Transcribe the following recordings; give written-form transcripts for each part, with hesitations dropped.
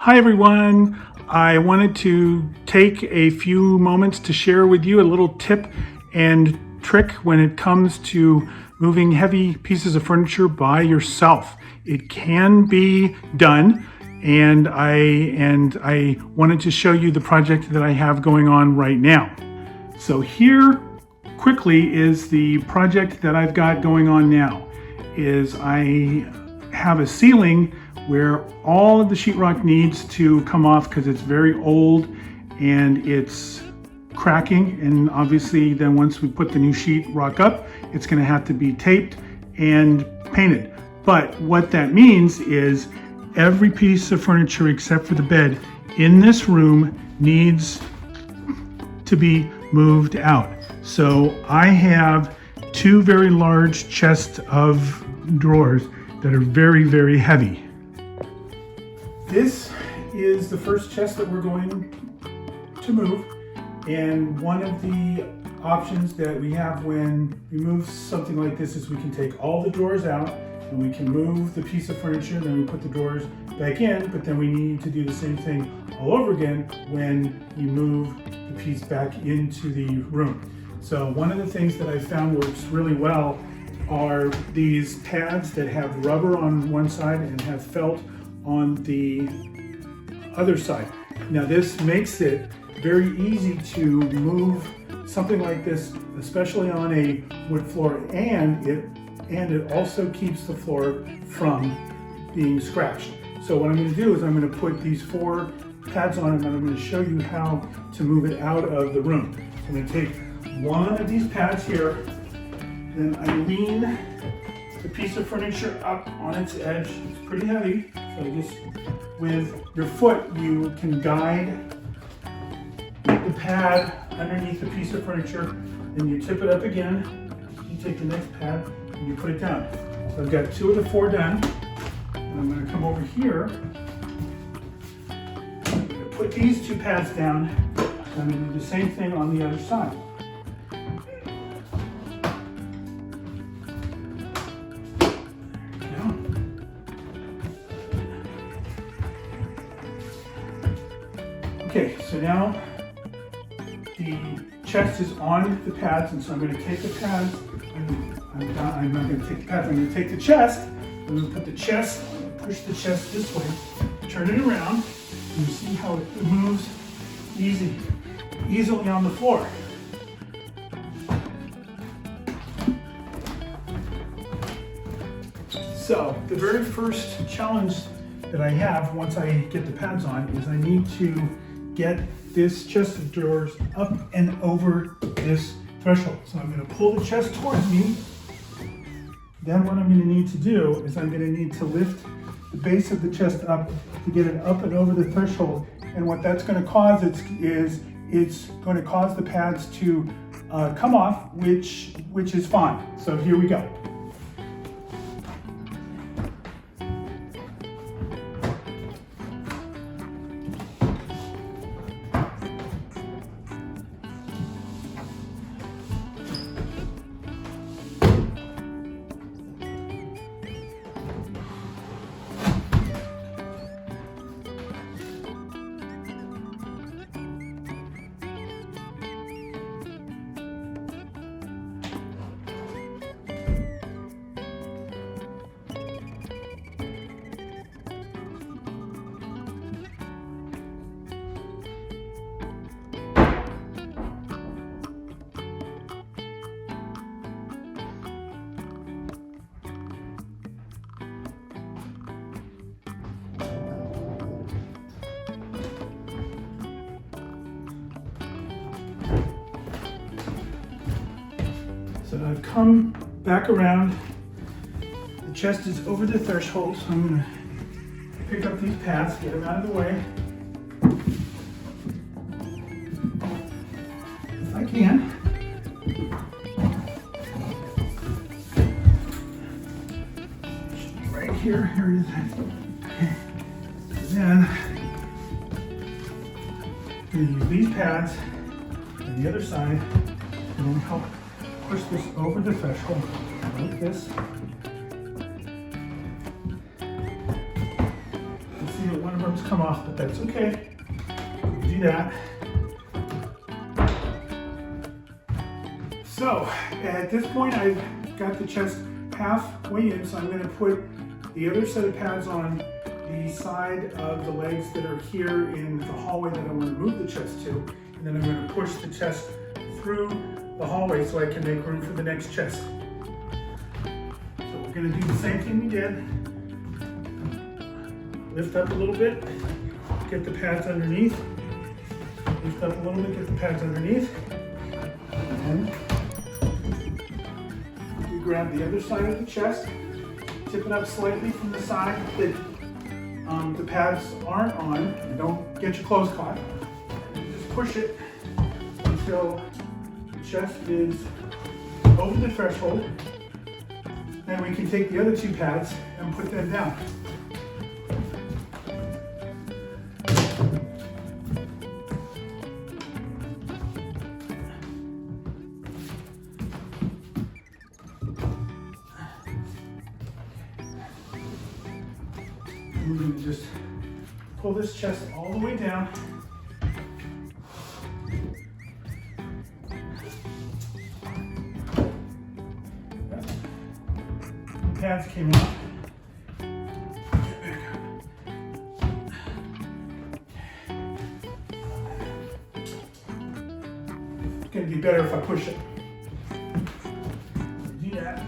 Hi everyone. I wanted to take a few moments to share with you a little tip and trick when it comes to moving heavy pieces of furniture by yourself. It can be done, and I wanted to show you the project that I have going on right now. So here quickly is the project that I've got going on now. I have a ceiling where all of the sheetrock needs to come off because it's very old and it's cracking, and obviously then once we put the new sheetrock up, it's going to have to be taped and painted. But what that means is every piece of furniture except for the bed in this room needs to be moved out. So I have two very large chests of drawers that are very, very heavy. This is the first chest that we're going to move, and one of the options that we have when we move something like this is we can take all the drawers out and we can move the piece of furniture, and then we put the drawers back in, but then we need to do the same thing all over again when we move the piece back into the room. So one of the things that I found works really well are these pads that have rubber on one side and have felt on the other side. Now this makes it very easy to move something like this, especially on a wood floor, and it also keeps the floor from being scratched. So what I'm going to do is I'm going to put these 4 pads on, and I'm going to show you how to move it out of the room. I'm going to take one of these pads here, then I lean the piece of furniture up on its edge. It's pretty heavy, so just with your foot you can guide the pad underneath the piece of furniture, and you tip it up again. You take the next pad and you put it down. So I've got 2 of the 4 done, and I'm going to come over here. I'm going to put these 2 pads down, and I'm going to do the same thing on the other side. Okay, so now the chest is on the pads, and so I'm going to take the pads, I'm not going to take the pads, I'm going to take the chest, I'm going to put the chest, push the chest this way, turn it around, and you see how it moves easily on the floor. So the very first challenge that I have once I get the pads on is I need to get this chest of drawers up and over this threshold. So I'm going to pull the chest towards me. Then what I'm going to need to do is I'm going to need to lift the base of the chest up to get it up and over the threshold. And what that's going to cause is it's going to cause the pads to come off, which is fine. So here we go. So I've come back around, the chest is over the threshold, so I'm going to pick up these pads, get them out of the way, if I can. Right here it is. Okay. And then I'm going to use these pads on the other side and then help push this over the threshold like this. See that one of them's come off, but that's okay. Do that. So at this point, I've got the chest halfway in, so I'm going to put the other set of pads on the side of the legs that are here in the hallway that I want to move the chest to, and then I'm going to push the chest through the hallway so I can make room for the next chest. So we're going to do the same thing we did. Lift up a little bit, get the pads underneath. Lift up a little bit, get the pads underneath. And we grab the other side of the chest, tip it up slightly from the side that the pads aren't on, and don't get your clothes caught. And just push it until the chest is over the threshold. Then we can take the other two pads and put them down. We're going to just pull this chest all the way down. The pads came off. It's going to be better if I push it. Do that.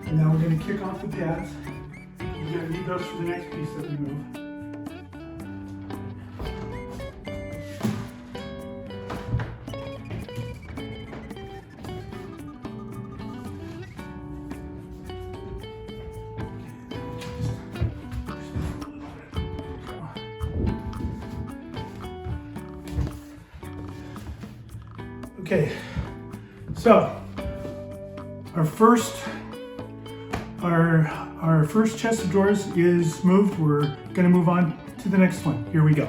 And now we're going to kick off the pads. We're going to need those for the next piece that we move. Okay, so our first chest of drawers is moved. We're going to move on to the next one. Here we go.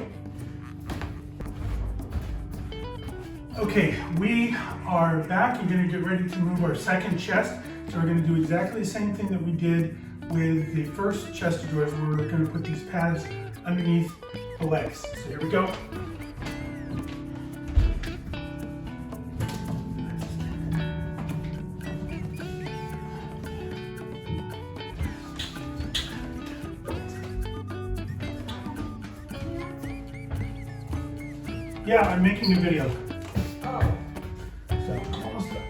Okay, we are back. We're going to get ready to move our second chest. So we're going to do exactly the same thing that we did with the first chest of drawers. We're going to put these pads underneath the legs. So here we go. Yeah, I'm making a video. Oh. So, almost done.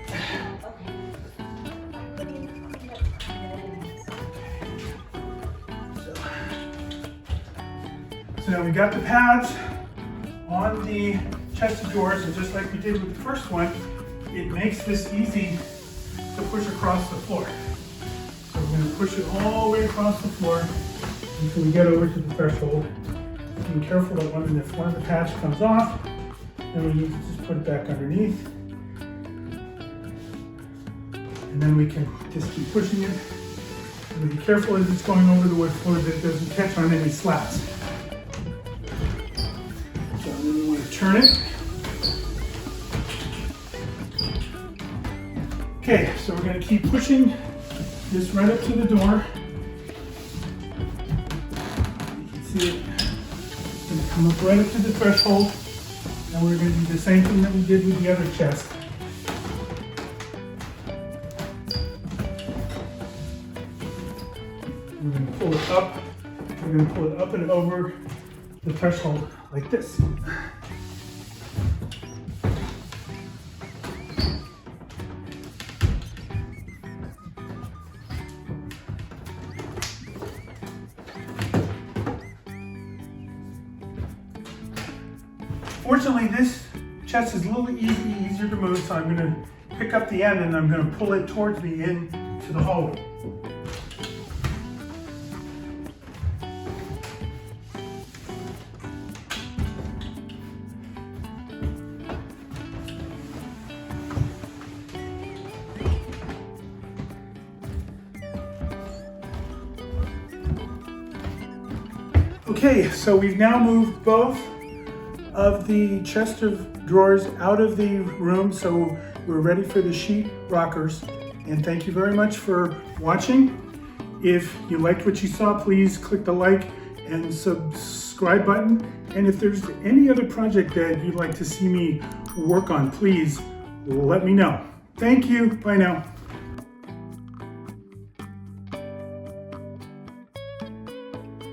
So now we got the pads on the chest of drawers, and just like we did with the first one, it makes this easy to push across the floor. So we're going to push it all the way across the floor until we get over to the threshold. Being careful that if one of the pads comes off, then we need to just put it back underneath. And then we can just keep pushing it. And be careful as it's going over the wood floor that it doesn't catch on any slats. So then we want to turn it. Okay, so we're going to keep pushing this right up to the door. You can see it. It's going to come up right up to the threshold. And we're going to do the same thing that we did with the other chest. We're going to pull it up. We're going to pull it up and over the threshold like this. Fortunately, this chest is a little easier to move, so I'm going to pick up the end and I'm going to pull it towards me into the hallway. Okay, so we've now moved both of the chest of drawers out of the room, so we're ready for the sheet rockers. And thank you very much for watching. If you liked what you saw, please click the like and subscribe button. And if there's any other project that you'd like to see me work on, please let me know. Thank you. Bye now.